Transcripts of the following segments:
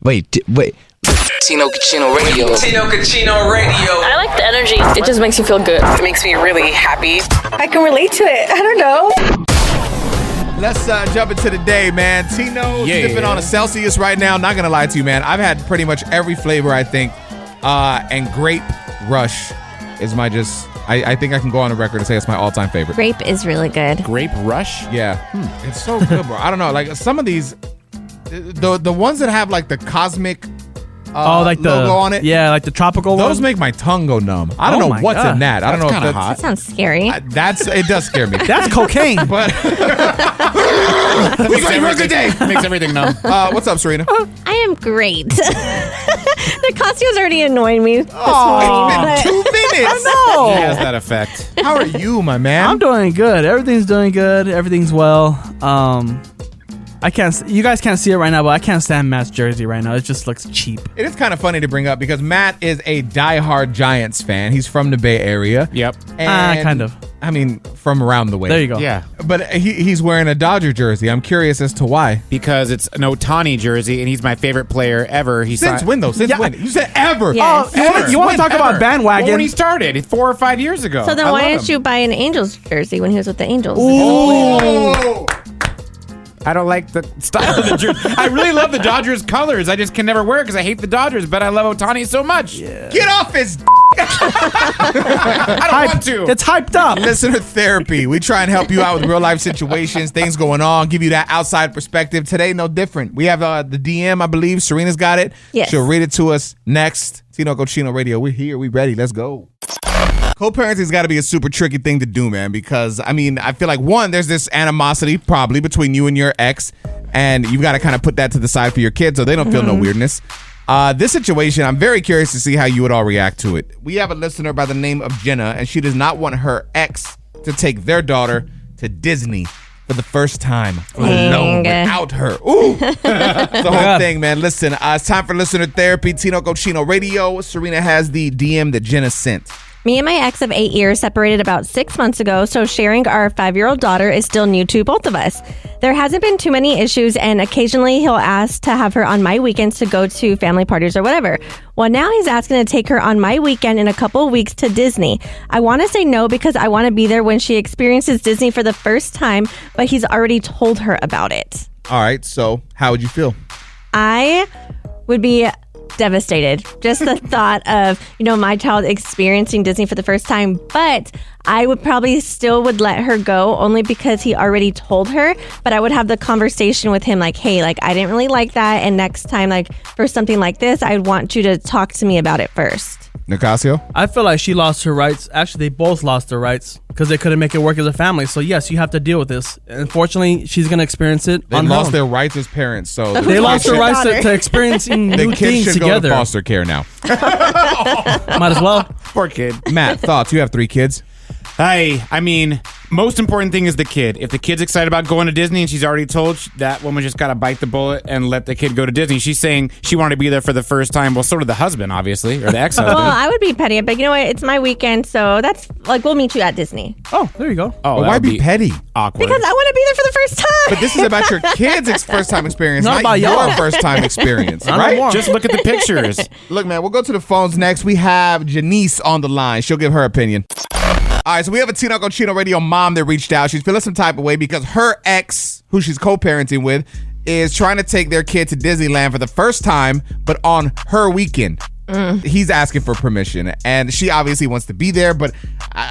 Wait. Tino Cucino Radio. Tino Cucino Radio. I like the energy. It just makes you feel good. It makes me really happy. I can relate to it. I don't know. Let's jump into the day, man. Tino sipping on a Celsius right now. Not going to lie to you, man. I've had pretty much every flavor, I think. And Grape Rush is my I think I can go on the record and say it's my all-time favorite. Grape is really good. Grape Rush? Yeah. It's so good, bro. I don't know. Like, some of these, the ones that have, like, the cosmic like the logo on it. Yeah, like the tropical Those one. make my tongue go numb. I don't know what's in that. I don't know if that's That sounds scary. it does scare me. That's cocaine. But Makes everything numb. What's up, Serina? I am great. Nicasio's already annoying me this morning. It's been 2 minutes. No. He has that effect. How are you, my man? I'm doing good. Everything's doing good. Everything's well. You guys can't see it right now, but I can't stand Matt's jersey right now. It just looks cheap. It is kind of funny to bring up because Matt is a diehard Giants fan. He's from the Bay Area. Yep. And, Kind of. I mean, from around the way. There you go. Yeah. But he's wearing a Dodger jersey. I'm curious as to why. Because it's an Ohtani jersey, and he's my favorite player ever. Since when, though? Since when? You said ever. Yes. You want to talk about bandwagon? Well, when he started 4 or 5 years ago. So then I why love didn't him. you buy an Angels jersey when he was with the Angels? Oh. I don't like the style of the jersey. I really love the Dodgers colors. I just can never wear it because I hate the Dodgers, but I love Ohtani so much. Yeah. Get off his I don't want to. It's hyped up. Listener therapy. We try and help you out with real life situations, things going on, give you that outside perspective. Today, no different. We have the DM, I believe. Serina's got it. Yes. She'll read it to us next. Tino Cucino Radio. We're here. We ready. Let's go. Co-parenting's got to be a super tricky thing to do, man, because, I mean, I feel like, one, there's this animosity probably between you and your ex, and you've got to kind of put that to the side for your kids so they don't feel no weirdness. This situation, I'm very curious to see how you would all react to it. We have a listener by the name of Jenna, and she does not want her ex to take their daughter to Disney for the first time alone without her. Ooh. The whole thing, man. Listen, it's time for listener therapy. Tino Cucino Radio. Serina has the DM that Jenna sent. Me and my ex of 8 years separated about 6 months ago, so sharing our 5-year-old daughter is still new to both of us. There hasn't been too many issues, and occasionally he'll ask to have her on my weekends to go to family parties or whatever. Well, now he's asking to take her on my weekend in a couple of weeks to Disney. I want to say no because I want to be there when she experiences Disney for the first time, but he's already told her about it. All right, so how would you feel? I would be devastated. Just the thought of, my child experiencing Disney for the first time, but I would probably still would let her go only because he already told her, but I would have the conversation with him like, hey, like, I didn't really like that. And next time, like, for something like this, I'd want you to talk to me about it first. Nicasio? I feel like she lost her rights. Actually, they both lost their rights because they couldn't make it work as a family. So, yes, you have to deal with this. Unfortunately, she's going to experience it They on her lost own. their rights as parents, so They lost their rights to experiencing the new kids things should together. go to foster care now. Might as well. Poor kid. Matt, thoughts? You have 3 kids. I mean, most important thing is the kid. If the kid's excited about going to Disney and she's already told, that woman just got to bite the bullet and let the kid go to Disney. She's saying she wanted to be there for the first time. Well, so did the husband, obviously, or the ex-husband. Well, I would be petty, but you know what? It's my weekend, so that's like, we'll meet you at Disney. Oh, there you go. Oh, But that why would be petty? Awkward. Because I want to be there for the first time. But this is about your kids' first-time experience, Not not about your y'all. first-time experience, Not right? no more. Just look at the pictures. Look, man, we'll go to the phones next. We have Janice on the line. She'll give her opinion. All right, so we have a Tino Cucino Radio mom that reached out. She's feeling some type of way because her ex, who she's co-parenting with, is trying to take their kid to Disneyland for the first time, but on her weekend. He's asking for permission, and she obviously wants to be there, but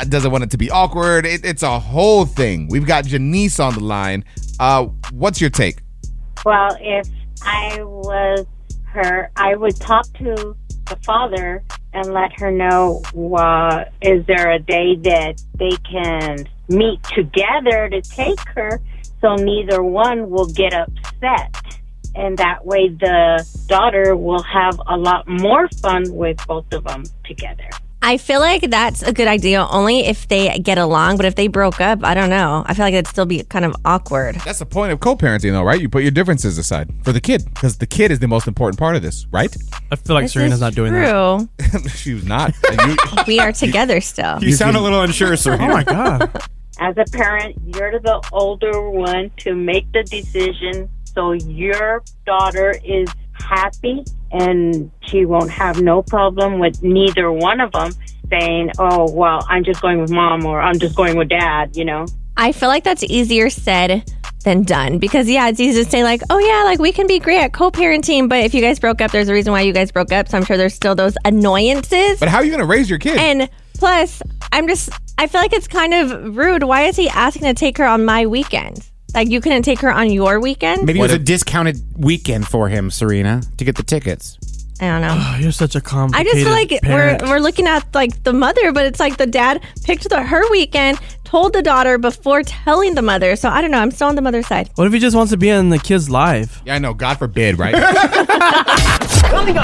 doesn't want it to be awkward. It's a whole thing. We've got Janice on the line. What's your take? Well, if I was her, I would talk to the father and let her know, is there a day that they can meet together to take her so neither one will get upset. And that way the daughter will have a lot more fun with both of them together. I feel like that's a good idea only if they get along, but if they broke up, I don't know. I feel like it'd still be kind of awkward. That's the point of co-parenting, though, right? You put your differences aside for the kid, because the kid is the most important part of this, right? I feel like This Serena's is not doing true. She was not. We are together still. You sound a little unsure, Serena. Oh my God. As a parent, you're the older one to make the decision so your daughter is happy, and she won't have no problem with neither one of them saying, oh, well, I'm just going with mom or I'm just going with dad, you know? I feel like that's easier said than done because, yeah, it's easy to say like, oh, yeah, like we can be great at co-parenting. But if you guys broke up, there's a reason why you guys broke up. So I'm sure there's still those annoyances. But how are you going to raise your kid? And plus, I feel like it's kind of rude. Why is he asking to take her on my weekend? Like, you couldn't take her on your weekend? Maybe it was a discounted weekend for him, Serena, to get the tickets. I don't know. Oh, you're such a complicated I just feel like parent. we're looking at like the mother, but it's like the dad picked her weekend, told the daughter before telling the mother. So I don't know. I'm still on the mother's side. What if he just wants to be in the kid's life? Yeah, I know. God forbid, right? Coming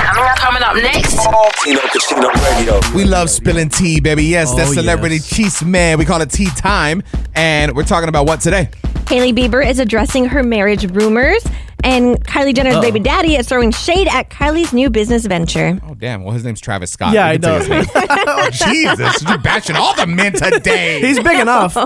up next. Tino Casino Radio. We love spilling tea, baby. Yes, that's Oh, Celebrity yes. Cheese Man. We call it Tea Time. And we're talking about what today? Hailey Bieber is addressing her marriage rumors, and Kylie Jenner's baby daddy is throwing shade at Kylie's new business venture. Oh, damn. Well, his name's Travis Scott. Yeah, We I can know. say his name. Oh, Jesus. You're bashing all the men today. He's big enough.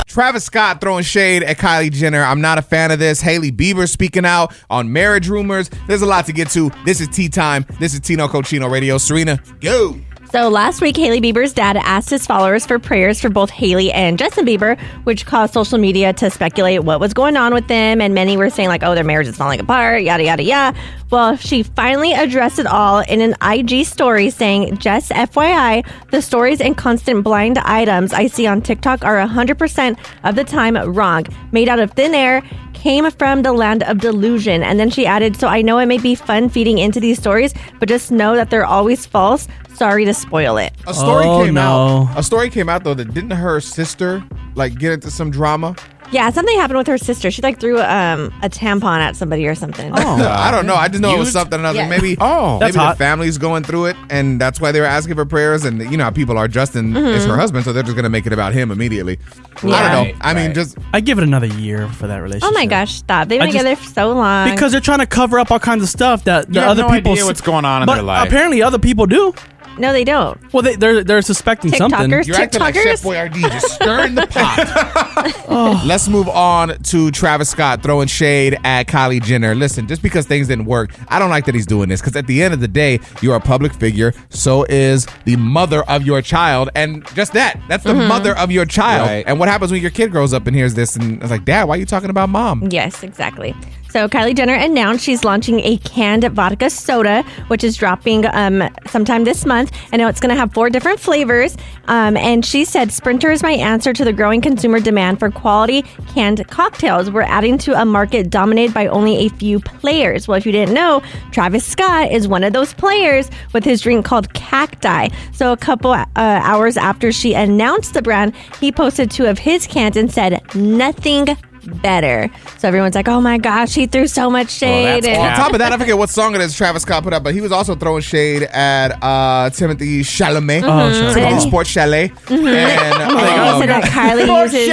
Travis Scott throwing shade at Kylie Jenner. I'm not a fan of this. Hailey Bieber speaking out on marriage rumors. There's a lot to get to. This is Tea Time. This is Tino Cochino Radio. Serena, go. So last week, Hailey Bieber's dad asked his followers for prayers for both Hailey and Justin Bieber, which caused social media to speculate what was going on with them. And many were saying like, oh, their marriage is falling apart, yada, yada, yada. Well, she finally addressed it all in an IG story saying, just FYI, the stories and constant blind items I see on TikTok are 100% of the time wrong, made out of thin air, came from the land of delusion. And then she added, so I know it may be fun feeding into these stories, but just know that they're always false. Sorry to spoil it. A story Oh, came no. out. A story came out though that didn't her sister like get into some drama? Yeah, something happened with her sister. She like threw a tampon at somebody or something. I don't know. I just know it was Used? something or another. Yeah. Maybe Oh. maybe That's the hot. family's going through it, and that's why they were asking for prayers. And you know how people are. Justin is her husband, so they're just gonna make it about him immediately. I don't know. Right, I mean, right. just I give it another year for that relationship. Oh my gosh, stop. They've been I just- together for so long. Because they're trying to cover up all kinds of stuff that the You have other no people idea what's going on in but their life. apparently other people do. no, they don't. Well, they're suspecting something. TikTokers, you're acting like Chef TikTokers. Boyardee, just stirring the pot. Let's move on to Travis Scott throwing shade at Kylie Jenner. Listen, just because things didn't work, I don't like that he's doing this because at the end of the day, you're a public figure. So is the mother of your child. And just that's the mother of your child. Right. And what happens when your kid grows up and hears this and it's like, Dad, why are you talking about mom? Yes, exactly. So Kylie Jenner announced she's launching a canned vodka soda, which is dropping sometime this month. I know it's going to have 4 different flavors. And she said, Sprinter is my answer to the growing consumer demand for quality canned cocktails. We're adding to a market dominated by only a few players. Well, if you didn't know, Travis Scott is one of those players with his drink called Cacti. So a couple hours after she announced the brand, he posted 2 of his cans and said, nothing better. So everyone's like, oh my gosh, he threw so much shade. that's and- On top of that, I forget what song it is Travis Scott put up, but he was also throwing shade at Timothy Chalamet, Oh, from sure. Sport Chalet. And He said that Kylie uses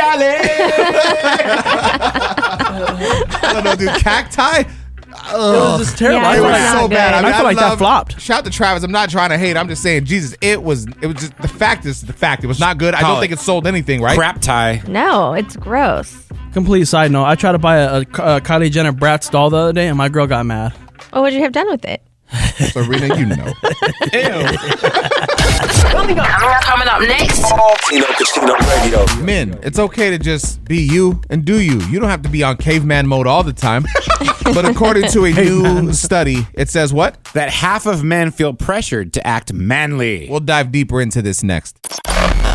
I don't know, dude. Cacti? It was just terrible. Yeah, I It feel was like- not so good. bad. I feel like that flopped. Shout to Travis. I'm not trying to hate. I'm just saying, Jesus, it was just the fact is the fact. It was not good. I Call don't it think it sold anything, right? Crap tie. No, it's gross. Complete side note. I tried to buy a Kylie Jenner Bratz doll the other day, and my girl got mad. What would you have done with it? Serena, you know. Coming up next. Tino Casino Radio. Men, it's okay to just be you and do you. You don't have to be on caveman mode all the time. But according to a new study, it says what? That half of men feel pressured to act manly. We'll dive deeper into this next.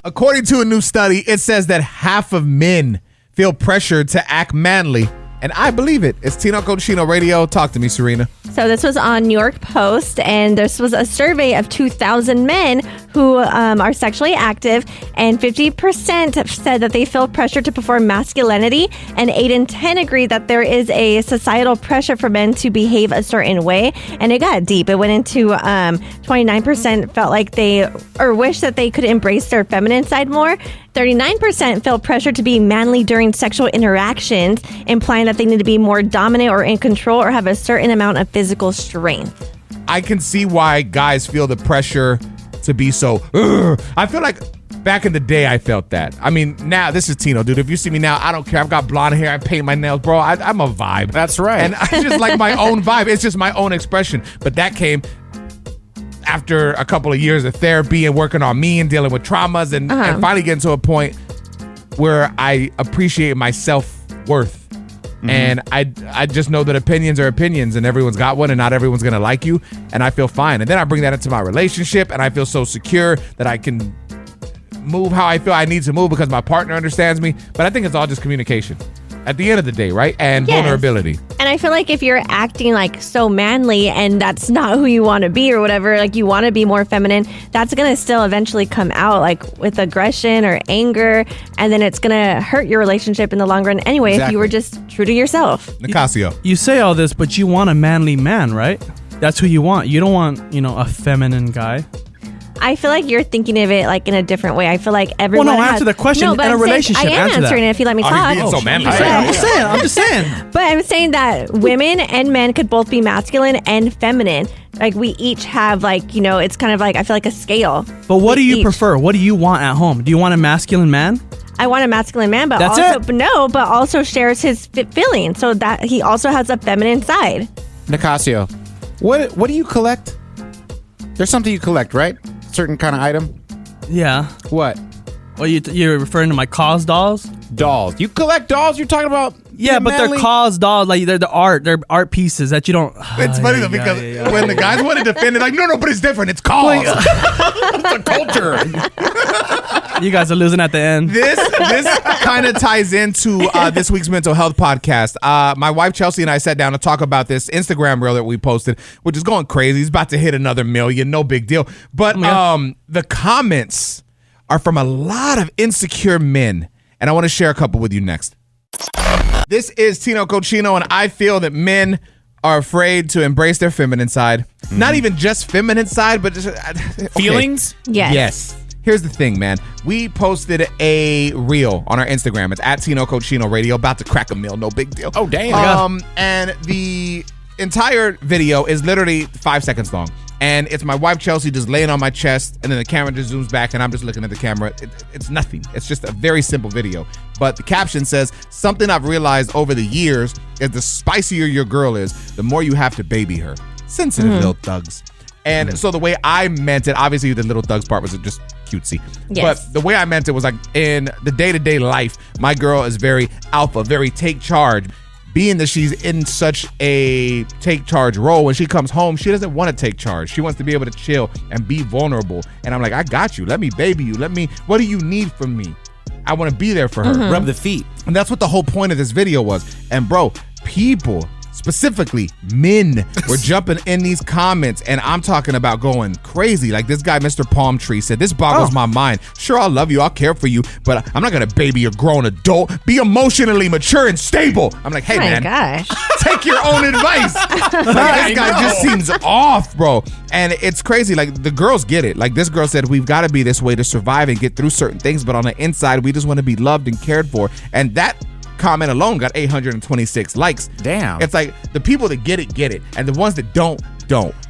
According to a new study, it says that half of men feel pressured to act manly. And I believe it. It's Tino Cochino Radio. Talk to me, Serena. So this was on New York Post, and this was a survey of 2,000 men who are sexually active, and 50% said that they feel pressure to perform masculinity, and 8 in 10 agree that there is a societal pressure for men to behave a certain way. And it got deep. It went into 29% felt like they or wish that they could embrace their feminine side more. 39% felt pressure to be manly during sexual interactions, implying that they need to be more dominant or in control or have a certain amount of physical strength. I can see why guys feel the pressure to be so. "Ugh." I feel like back in the day, I felt that. I mean, now, this is Tino, dude. If you see me now, I don't care. I've got blonde hair. I paint my nails. Bro, I'm a vibe. That's right. And I just like my own vibe. It's just my own expression. But that came after a couple of years of therapy and working on me and dealing with traumas and finally getting to a point where I appreciate my self-worth. And I just know that opinions are opinions and everyone's got one and not everyone's going to like you. And I feel fine. And then I bring that into my relationship and I feel so secure that I can move how I feel I need to move because my partner understands me. But I think it's all just communication at the end of the day, right? And vulnerability. And I feel like if you're acting like so manly and that's not who you want to be or whatever, like you want to be more feminine, that's going to still eventually come out like with aggression or anger. And then it's going to hurt your relationship in the long run anyway if you were just true to yourself. Nicasio. You say all this, but you want a manly man, right? That's who you want. You don't want, a feminine guy. I feel like you're thinking of it like in a different way. I feel like everyone. Well, no, answer the question in a relationship. I am answering it if you let me talk. He's being so manly. I'm just saying. But I'm saying that women and men could both be masculine and feminine. Like we each have it's kind of like I feel like a scale. But what do you prefer? What do you want at home? Do you want a masculine man? I want a masculine man, but but also shares his feelings, so that he also has a feminine side. Nicasio, what do you collect? There's something you collect, right? Certain kind of item. Yeah. What? Well, you're referring to my cause dolls? Dolls. You collect dolls? You're talking about? Yeah, but they're cause dolls. Like they're art pieces that you don't. It's funny though because when the guys want to defend it, like no, but it's different. It's cause. It's a culture. You guys are losing at the end. This kind of ties into this week's mental health podcast. My wife Chelsea and I sat down to talk about this Instagram reel that we posted, which is going crazy. It's about to hit another 1 million. No big deal. But the comments are from a lot of insecure men, and I want to share a couple with you next. This is Tino Cochino, and I feel that men are afraid to embrace their feminine side. Not even just feminine side, but just feelings. Yes. Here's the thing, man. We posted a reel on our Instagram. It's at Tino Cochino Radio. About to crack a mill. No big deal. Oh, damn. And the entire video is literally 5 seconds long. And it's my wife, Chelsea, just laying on my chest. And then the camera just zooms back and I'm just looking at the camera. It's nothing. It's just a very simple video. But the caption says, something I've realized over the years is the spicier your girl is, the more you have to baby her. Sensitive little thugs. And so the way I meant it, obviously the little thugs part was just cutesy. Yes. But the way I meant it was like in the day-to-day life, my girl is very alpha, very take charge. Being that she's in such a take charge role, when she comes home, she doesn't want to take charge. She wants to be able to chill and be vulnerable. And I'm like, I got you. Let me baby you. What do you need from me? I want to be there for her. Rub the feet. And that's what the whole point of this video was. And bro, people, specifically men, were jumping in these comments, and I'm talking about going crazy. Like this guy, Mr. Palm Tree, said, this boggles my mind. Sure, I'll love you, I'll care for you, but I'm not gonna baby a grown adult. Be emotionally mature and stable. I'm like, hey, man, gosh. Take your own advice. Like, this guy just seems off, bro. And it's crazy. Like the girls get it. Like this girl said, we've got to be this way to survive and get through certain things, but on the inside, we just want to be loved and cared for. And that comment alone got 826 likes. Damn. It's like the people that get it, and the ones that don't.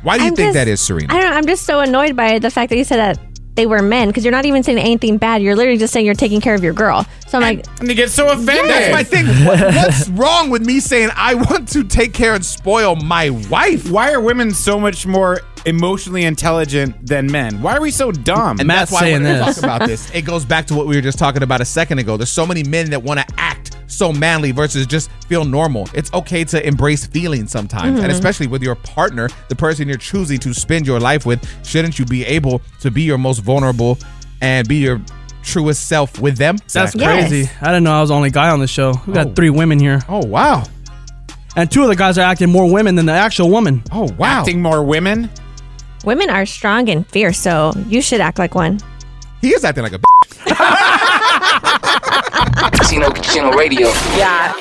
Why do you think that is, Serina? I don't know. I'm just so annoyed by the fact that you said that they were men, because you're not even saying anything bad. You're literally just saying you're taking care of your girl. So I'm like, and they get so offended. That's my thing. What's wrong with me saying I want to take care and spoil my wife? Why are women so much more emotionally intelligent than men? Why are we so dumb? And that's why when we talk about this, it goes back to what we were just talking about a second ago. There's so many men that want to act so manly versus just feel normal. It's okay to embrace feelings sometimes. And especially with your partner, the person you're choosing to spend your life with, shouldn't you be able to be your most vulnerable and be your truest self with them? That's crazy. Yes. I didn't know I was the only guy on the show. We got 3 women here. Oh, wow. And 2 of the guys are acting more women than the actual woman. Oh, wow. Acting more women? Women are strong and fierce, so you should act like one. He is acting like a Tino Radio. Yeah.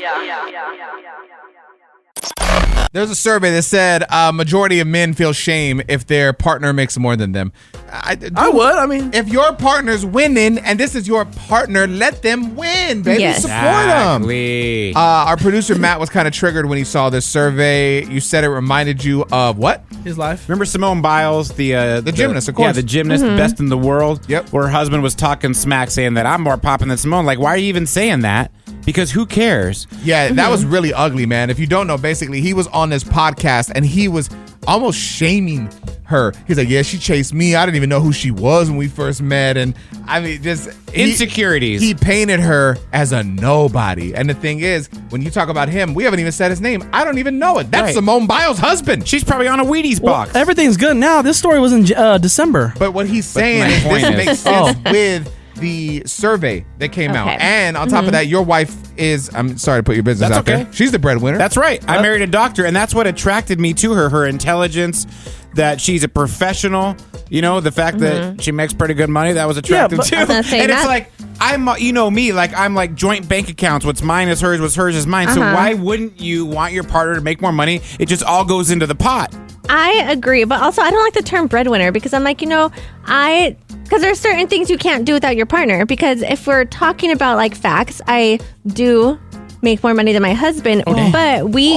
There's a survey that said a majority of men feel shame if their partner makes more than them. I would. I mean, if your partner's winning and this is your partner, let them win, baby. Yes. Support them. Exactly. Our producer Matt was kind of triggered when he saw this survey. You said it reminded you of what? his life. Remember Simone Biles, the gymnast, of course. Yeah, the gymnast, the best in the world. Yep. Where her husband was talking smack, saying that I'm more popping than Simone. Like, why are you even saying that? Because who cares? Yeah, that was really ugly, man. If you don't know, basically, he was on this podcast and he was almost shaming her. He's like, yeah, she chased me. I didn't even know who she was when we first met. And I mean, just insecurities. He painted her as a nobody. And the thing is, when you talk about him, we haven't even said his name. I don't even know it. That's Right. Simone Biles' husband. She's probably on a Wheaties box. Everything's good now. This story was in December. But what he's saying my is point this is- makes sense with the survey that came out. Okay. And on top of that, your wife is, I'm sorry to put your business That's out there. okay. She's the breadwinner. That's right. I married a doctor, and that's what attracted me to her. Her intelligence, that she's a professional. You know, the fact that she makes pretty good money, that was attractive but too. I was gonna say And it's that- like, I'm, you know me, like I'm like joint bank accounts. What's mine is hers, what's hers is mine. So why wouldn't you want your partner to make more money? It just all goes into the pot. I agree, but also I don't like the term breadwinner because I'm like, because there's certain things you can't do without your partner. Because if we're talking about like facts, I do make more money than my husband, but we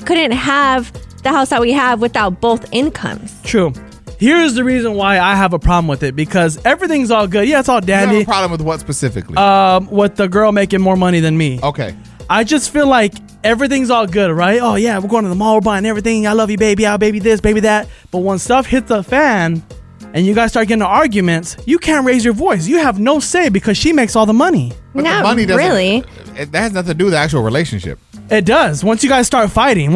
couldn't have the house that we have without both incomes. True. Here's the reason why I have a problem with it, because everything's all good. Yeah, it's all You have dandy. a problem with what specifically? With the girl making more money than me. Okay. I just feel like everything's all good, right? Oh yeah, we're going to the mall, we're buying everything. I love you, baby. I'll baby this, baby that. But when stuff hits the fan and you guys start getting into arguments, you can't raise your voice. You have no say because she makes all the money. But Not the money doesn't, really. That has nothing to do with the actual relationship. It does. Once you guys start fighting,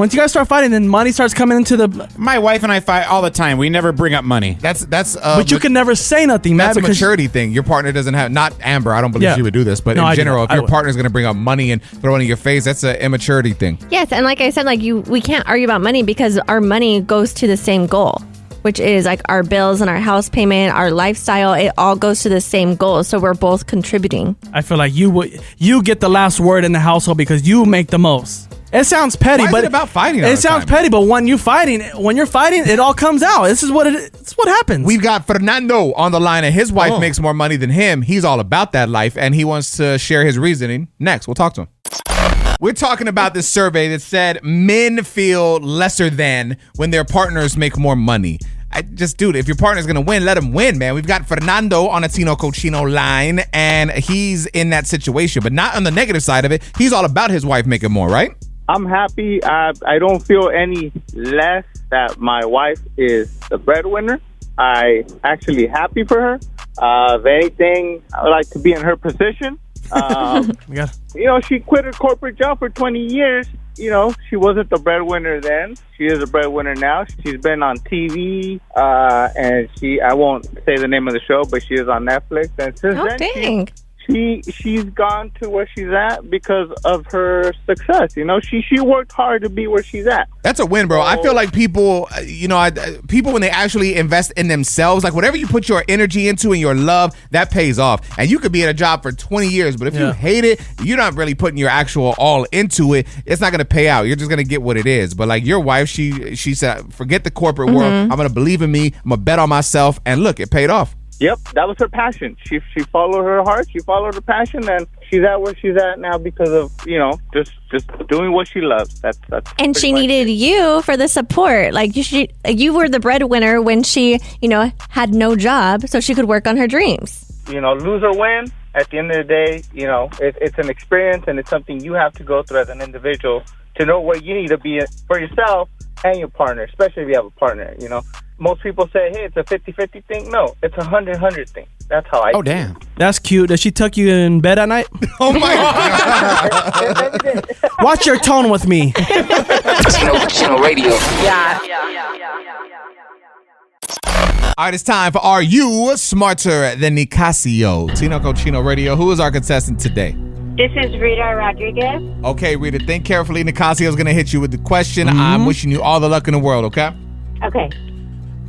then money starts coming into the. My wife and I fight all the time. We never bring up money. That's But you can never say nothing, man. That's a because maturity thing. Your partner doesn't have, not Amber, I don't believe Yeah. she would do this, but No, in I do general, not. if I your would. partner's going to bring up money and throw it in your face, that's an immaturity thing. Yes, and like I said, we can't argue about money because our money goes to the same goal, which is like our bills and our house payment, our lifestyle. It all goes to the same goal, so we're both contributing. I feel like you get the last word in the household because you make the most. It sounds petty, Why is but it about fighting all It the sounds time? petty, but when you're fighting, it all comes out. It's what happens. We've got Fernando on the line, and his wife makes more money than him. He's all about that life, and he wants to share his reasoning. Next, we'll talk to him. We're talking about this survey that said men feel lesser than when their partners make more money. Dude, if your partner's going to win, let him win, man. We've got Fernando on a Tino Cochino line, and he's in that situation, but not on the negative side of it. He's all about his wife making more, right? I'm happy. I don't feel any less that my wife is the breadwinner. I actually happy for her. If anything, I would like to be in her position. She quit her corporate job for 20 years. She wasn't the breadwinner then. She is a breadwinner now. She's been on TV, and I won't say the name of the show, but she is on Netflix. And since then, Dang. she's gone to where she's at because of her success. She worked hard to be where she's at. That's a win, bro. I feel like people, people when they actually invest in themselves, like whatever you put your energy into and your love, that pays off. And you could be in a job for 20 years, but if you hate it, you're not really putting your actual all into it. It's not going to pay out. You're just going to get what it is. But like your wife, she said, forget the corporate world. I'm going to believe in me. I'm going to bet on myself. And look, it paid off. Yep, that was her passion. She followed her heart. She followed her passion, and she's at where she's at now because of just doing what she loves. That's And she needed you for the support. Like you were the breadwinner when she had no job, so she could work on her dreams. Lose or win. At the end of the day, it's an experience, and it's something you have to go through as an individual to know where you need to be for yourself and your partner, especially if you have a partner. Most people say, hey, it's a 50-50 thing. No, it's a 100-100 thing. That's how I see damn. That's cute. Does she tuck you in bed at night? Oh, my God. Watch your tone with me. Tino Radio. Yeah. All right, it's time for Are You Smarter Than Nicasio? Tino Cochino Radio. Who is our contestant today? This is Rita Rodriguez. Okay, Rita, think carefully. Nicasio's going to hit you with the question. I'm wishing you all the luck in the world, okay? Okay.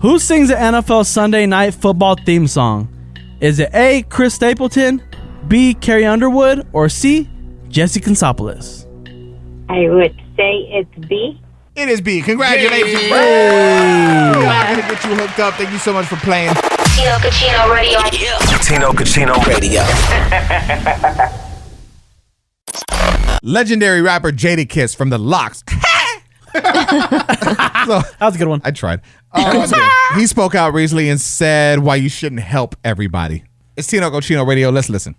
Who sings the NFL Sunday Night Football theme song? Is it A, Chris Stapleton, B, Carrie Underwood, or C, Jesse Consopoulos? I would say it's B? It is B. Congratulations, bro. I'm going to get you hooked up. Thank you so much for playing. Tino Cucino Radio. Tino Cucino Radio. Legendary rapper Jadakiss from the Locks. That was a good one. I tried. He spoke out recently and said why you shouldn't help everybody. It's Tino Cucino Radio. Let's listen.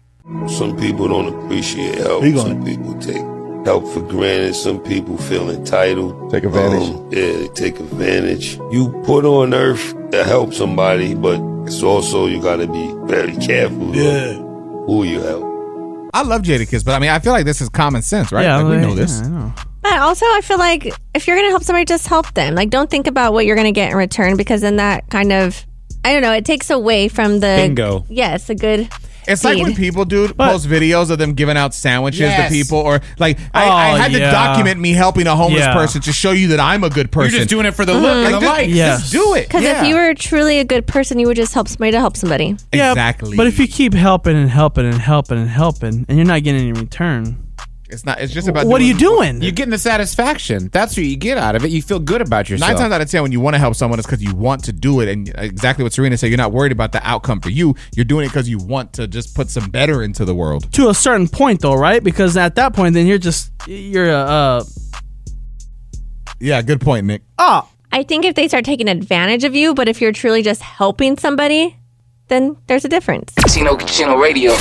Some people don't appreciate help. Some people take help for granted. Some people feel entitled. Take advantage. They take advantage. You put on earth to help somebody, but it's also you got to be very careful who you help. I love Jadakiss, but I mean, I feel like this is common sense, right? Yeah, we know this. I know. But also, I feel like if you're going to help somebody, just help them. Like, don't think about what you're going to get in return, because then that kind of, I don't know, it takes away from the... Bingo. Yes, a good... It's like when people post videos of them giving out sandwiches to people, or like I had to document me helping a homeless person to show you that I'm a good person. You're just doing it for the look and the likes. Just do it. Because if you were truly a good person, you would just help somebody to help somebody. Yeah, exactly. But if you keep helping and helping and helping and helping, and you're not getting any return, it's not. It's just about what are you doing? You're getting the satisfaction. That's what you get out of it. You feel good about yourself. 9 times out of 10, when you want to help someone, it's because you want to do it. And exactly what Serina said, you're not worried about the outcome for you. You're doing it because you want to just put some better into the world. To a certain point, though, right? Because at that point, then Yeah, good point, Nick. I think if they start taking advantage of you, but if you're truly just helping somebody, then there's a difference. Tino Cucino Radio.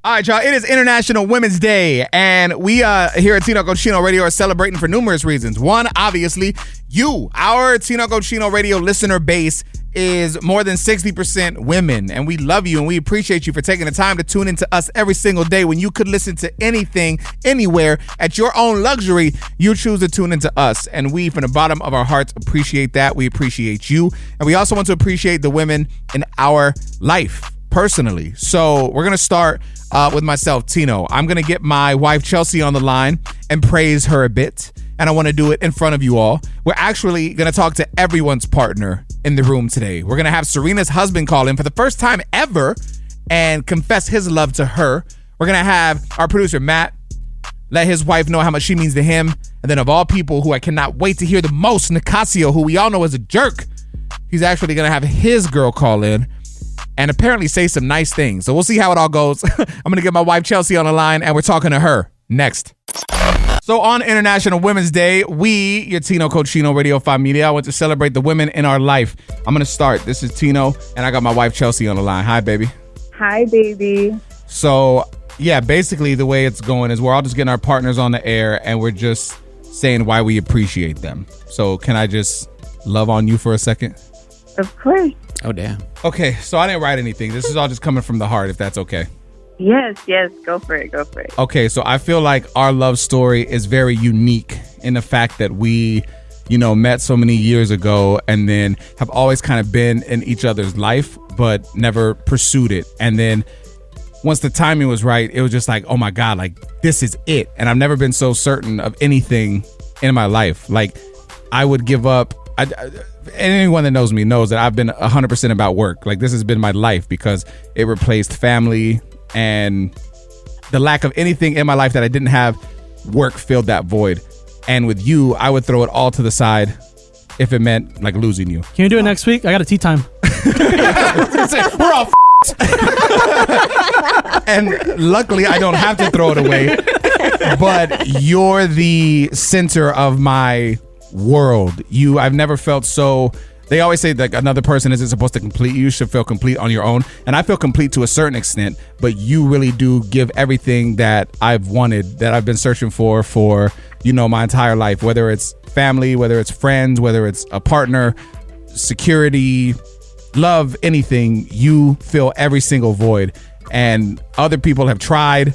All right, y'all. It is International Women's Day, and we here at Tino Cucino Radio are celebrating for numerous reasons. One, obviously, you, our Tino Cucino Radio listener base is more than 60% women, and we love you and we appreciate you for taking the time to tune into us every single day. When you could listen to anything, anywhere, at your own luxury, you choose to tune into us, and we, from the bottom of our hearts, appreciate that. We appreciate you, and we also want to appreciate the women in our life personally. So we're going to start with myself, Tino. I'm going to get my wife, Chelsea, on the line and praise her a bit. And I want to do it in front of you all. We're actually going to talk to everyone's partner in the room today. We're going to have Serina's husband call in for the first time ever and confess his love to her. We're going to have our producer, Matt, let his wife know how much she means to him. And then of all people who I cannot wait to hear the most, Nicasio, who we all know is a jerk. He's actually going to have his girl call in and apparently say some nice things. So we'll see how it all goes. I'm going to get my wife, Chelsea, on the line, and we're talking to her next. So on International Women's Day, we, your Tino Cucino Radio Familia, I want to celebrate the women in our life. I'm going to start. This is Tino, and I got my wife, Chelsea, on the line. Hi, baby. Hi, baby. So, yeah, basically the way it's going is we're all just getting our partners on the air, and we're just saying why we appreciate them. So can I just love on you for a second? Of course. Oh, damn. Okay, so I didn't write anything. This is all just coming from the heart, if that's okay. Yes, go for it. Okay, so I feel like our love story is very unique in the fact that we, met so many years ago and then have always kind of been in each other's life, but never pursued it. And then once the timing was right, it was just like, oh my God, like this is it. And I've never been so certain of anything in my life. Like I would give up. Anyone that knows me knows that I've been 100% about work. Like this has been my life because it replaced family, and the lack of anything in my life that I didn't have, work filled that void. And with you, I would throw it all to the side if it meant like losing you. Can you do it next week? I got a tea time. We're all and luckily I don't have to throw it away, but you're the center of my world. I've never felt so. They always say that another person isn't supposed to complete you. You should feel complete on your own. And I feel complete to a certain extent, but you really do give everything that I've wanted, that I've been searching for my entire life, whether it's family, whether it's friends, whether it's a partner, security, love, anything. You fill every single void. And other people have tried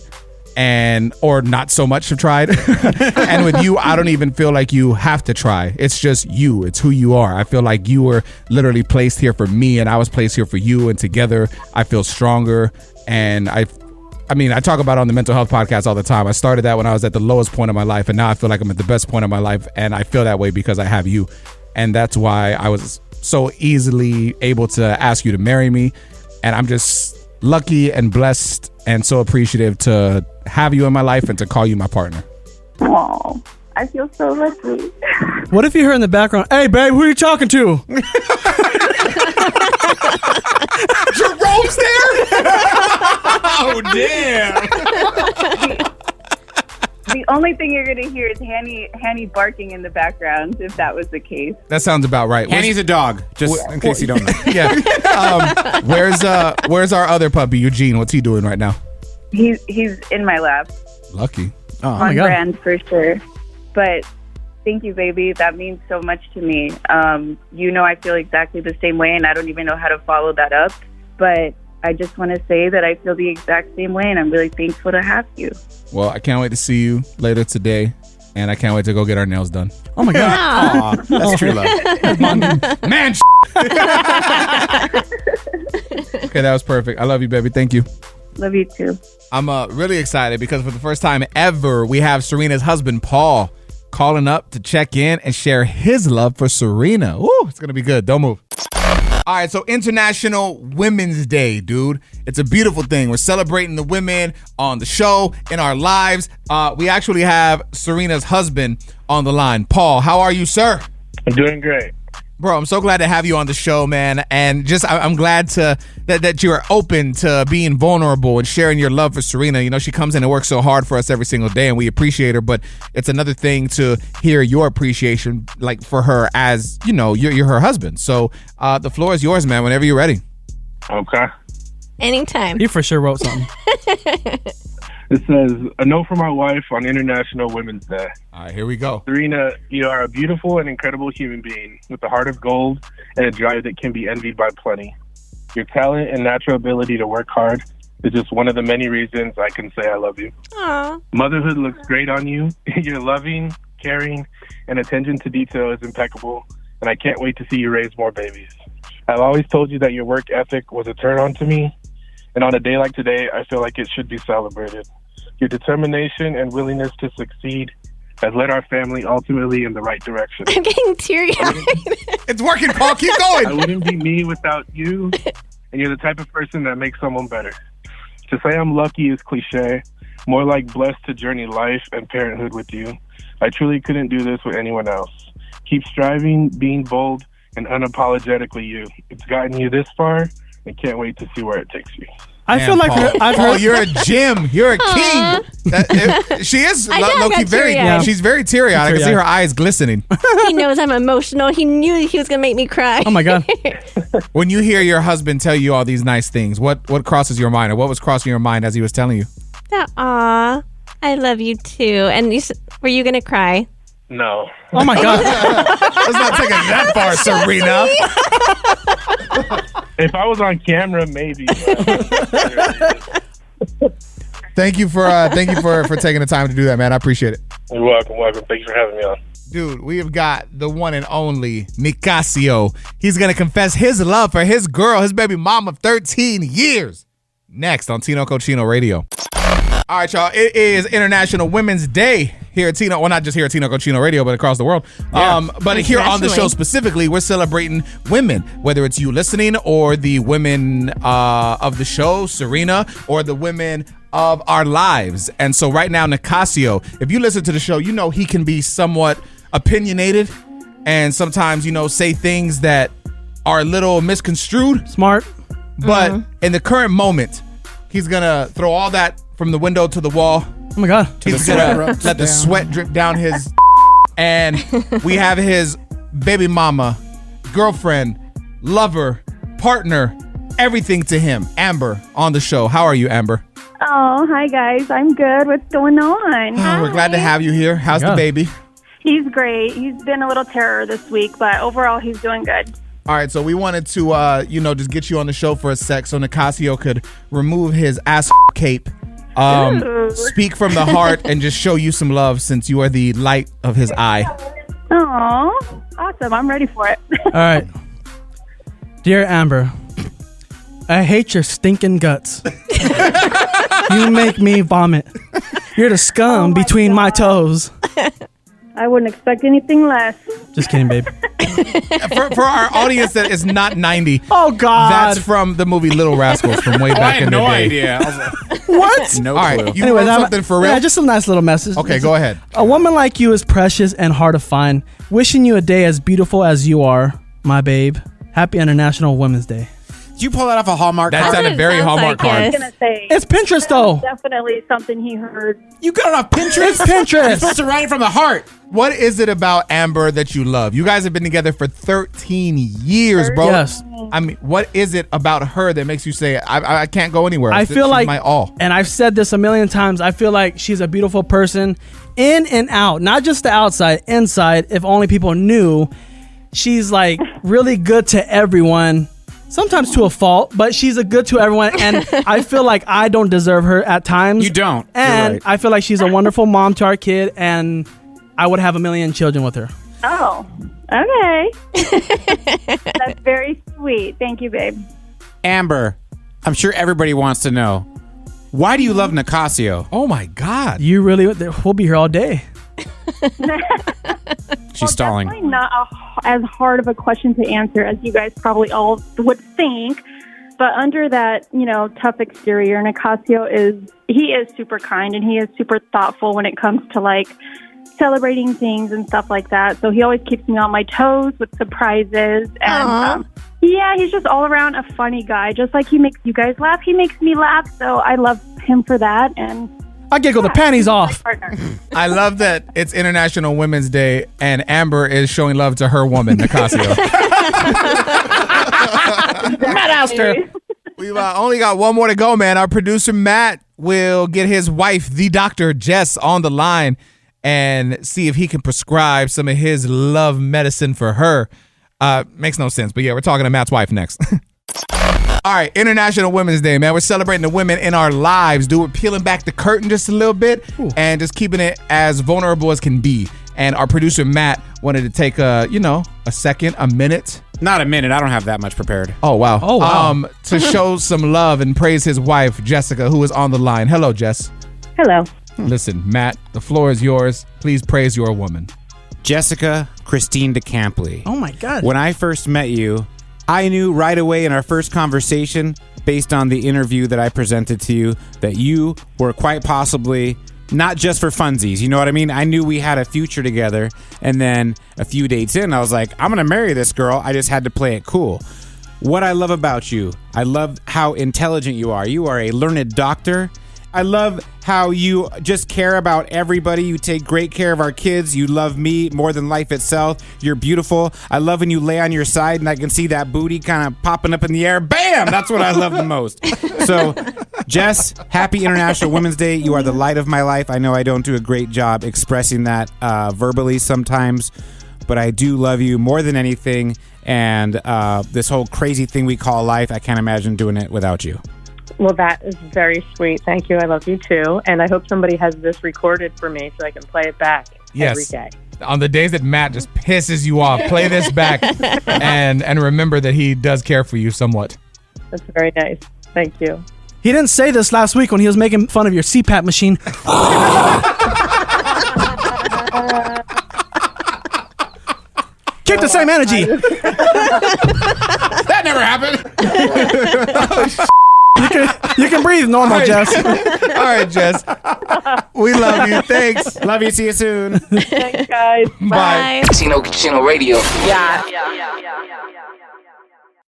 or not so much have tried. And with you, I don't even feel like you have to try. It's just you. It's who you are. I feel like you were literally placed here for me and I was placed here for you, and together I feel stronger. And I talk about it on the mental health podcast all the time. I started that when I was at the lowest point of my life, and now I feel like I'm at the best point of my life, and I feel that way because I have you. And that's why I was so easily able to ask you to marry me. And I'm just lucky and blessed and so appreciative to have you in my life and to call you my partner. Oh, I feel so lucky. What if you hear in the background, hey, babe, who are you talking to? Jerome's there? Oh, damn. The only thing you're going to hear is Hanny barking in the background, if that was the case. That sounds about right. Hanny's a dog, just in case you don't know. Yeah. Where's our other puppy, Eugene? What's he doing right now? He's in my lap. Lucky. On brand for sure. But thank you, baby. That means so much to me. I feel exactly the same way, and I don't even know how to follow that up. But I just want to say that I feel the exact same way, and I'm really thankful to have you. Well, I can't wait to see you later today, and I can't wait to go get our nails done. Oh, my God. Aw, that's true love. Man, Okay, that was perfect. I love you, baby. Thank you. Love you, too. I'm really excited because for the first time ever, we have Serena's husband, Paul, calling up to check in and share his love for Serina. Woo, it's going to be good. Don't move. All right, so International Women's Day, dude. It's a beautiful thing. We're celebrating the women on the show, in our lives. We actually have Serena's husband on the line. Paul, how are you, sir? I'm doing great. Bro, I'm so glad to have you on the show, man. And just I'm glad that you're open to being vulnerable and sharing your love for Serina. You know, she comes in and works so hard for us every single day, and we appreciate her. But it's another thing to hear your appreciation, like for her as, you know, you're her husband. So the floor is yours, man, whenever you're ready. Okay. Anytime. You for sure wrote something. It says, a note from my wife on International Women's Day. All right, here we go. Serena, you are a beautiful and incredible human being with a heart of gold and a drive that can be envied by plenty. Your talent and natural ability to work hard is just one of the many reasons I can say I love you. Aww. Motherhood looks great on you. Your loving, caring, and attention to detail is impeccable, and I can't wait to see you raise more babies. I've always told you that your work ethic was a turn on to me, and on a day like today, I feel like it should be celebrated. Your determination and willingness to succeed has led our family ultimately in the right direction. I'm getting teary-eyed. It's working, Paul. Keep going. I wouldn't be me without you, and you're the type of person that makes someone better. To say I'm lucky is cliche, more like blessed to journey life and parenthood with you. I truly couldn't do this with anyone else. Keep striving, being bold, and unapologetically you. It's gotten you this far, and can't wait to see where it takes you. I feel like I've heard. Oh, you're a gem. You're a king. She is low-key she's very teary-eyed. I can see her eyes glistening. He knows I'm emotional. He knew he was going to make me cry. Oh, my God. When you hear your husband tell you all these nice things, what crosses your mind, or what was crossing your mind as he was telling you? Aw, I love you too. And were you going to cry? No. Oh, my God. Let's not take it that far, Serena. If I was on camera, maybe. Thank you for taking the time to do that, man. I appreciate it. You're welcome. Thanks for having me on. Dude, we have got the one and only Nicasio. He's going to confess his love for his girl, his baby mom of 13 years. Next on Tino Cochino Radio. All right, y'all. It is International Women's Day here at Tino. Well, not just here at Tino Cochino Radio, but across the world. Yeah. But here on the show specifically, we're celebrating women, whether it's you listening or the women of the show, Serina, or the women of our lives. And so right now, Nicasio, if you listen to the show, you know he can be somewhat opinionated and sometimes, you know, say things that are a little misconstrued. Smart. But in the current moment, he's going to throw all that from the window to the wall. Oh, my God. He's going to let the sweat drip down his... And we have his baby mama, girlfriend, lover, partner, everything to him, Amber, on the show. How are you, Amber? Oh, hi, guys. I'm good. What's going on? Oh, we're glad to have you here. How's the baby? He's great. He's been a little terror this week, but overall, he's doing good. All right, so we wanted to, just get you on the show for a sec so Nicasio could remove his ass cape, speak from the heart, and just show you some love since you are the light of his eye. Oh, awesome. I'm ready for it. All right. Dear Amber, I hate your stinking guts. You make me vomit. You're the scum between my toes. I wouldn't expect anything less. Just kidding, babe. For our audience that is not 90. Oh, God. That's from the movie Little Rascals from way back in the day. I had no idea. I was like, What? no All right, clue. you wrote something for real? Yeah, just a nice little message. Okay, go ahead. A woman like you is precious and hard to find. Wishing you a day as beautiful as you are, my babe. Happy International Women's Day. Did you pull that off a Hallmark That card? sounded very Hallmark card. I was going to say. It's Pinterest, though. Definitely something he heard. You got it off Pinterest? It's Pinterest. You're supposed to write it from the heart. What is it about Amber that you love? You guys have been together for 13 years, bro. Yes. I mean, what is it about her that makes you say, I can't go anywhere? I feel She's like, my all. and I've said this a million times, I feel like she's a beautiful person in and out, not just the outside, inside. If only people knew, she's like really good to everyone, sometimes to a fault, but she's a good to everyone. And I feel like I don't deserve her at times. You don't. And You're right. I feel like she's a wonderful mom to our kid, and I would have a million children with her. Oh, okay. That's very sweet. Thank you, babe. Amber, I'm sure everybody wants to know, why do you love Nicasio? Oh, my God. You really, we'll be here all day. She's stalling. Definitely not as hard of a question to answer as you guys probably all would think. But under that, tough exterior, Nicasio is super kind and he is super thoughtful when it comes to like celebrating things and stuff like that. So he always keeps me on my toes with surprises. And yeah, he's just all around a funny guy. Just like he makes you guys laugh, he makes me laugh. So I love him for that. And I giggle the panties off. I love that it's International Women's Day and Amber is showing love to her woman, Nicasio. Matt Astor. We've only got one more to go, man. Our producer, Matt, will get his wife, the Dr. Jess, on the line and see if he can prescribe some of his love medicine for her. Makes no sense, but yeah, we're talking to Matt's wife next. All right, International Women's Day, man. We're celebrating the women in our lives, dude. We're peeling back the curtain just a little bit and just keeping it as vulnerable as can be. And our producer, Matt, wanted to take a second, a minute. Not a minute. I don't have that much prepared. Oh, wow. Oh, wow. To show some love and praise his wife, Jessica, who is on the line. Hello, Jess. hello. Listen, Matt, the floor is yours. Please praise your woman. Jessica Christine DeCampley. Oh, my God. When I first met you, I knew right away in our first conversation, based on the interview that I presented to you, that you were quite possibly not just for funsies. You know what I mean? I knew we had a future together. And then a few dates in, I was like, I'm going to marry this girl. I just had to play it cool. What I love about you, I love how intelligent you are. You are a learned doctor. I love how you just care about everybody. You take great care of our kids. You love me more than life itself. You're beautiful. I love when you lay on your side and I can see that booty kind of popping up in the air. Bam! That's what I love the most. So, Jess, happy International Women's Day. You are the light of my life. I know I don't do a great job expressing that verbally sometimes, but I do love you more than anything. And this whole crazy thing we call life, I can't imagine doing it without you. Well, that is very sweet. Thank you. I love you too. And I hope somebody has this recorded for me so I can play it back every day. On the days that Matt just pisses you off, play this back and remember that he does care for you somewhat. That's very nice. Thank you. He didn't say this last week when he was making fun of your CPAP machine. Keep the same energy. That never happened. You can breathe normal, All right. Jess. All right, Jess. We love you. Thanks. Love you. See you soon. Thanks, guys. Bye. Tino Radio. Yeah.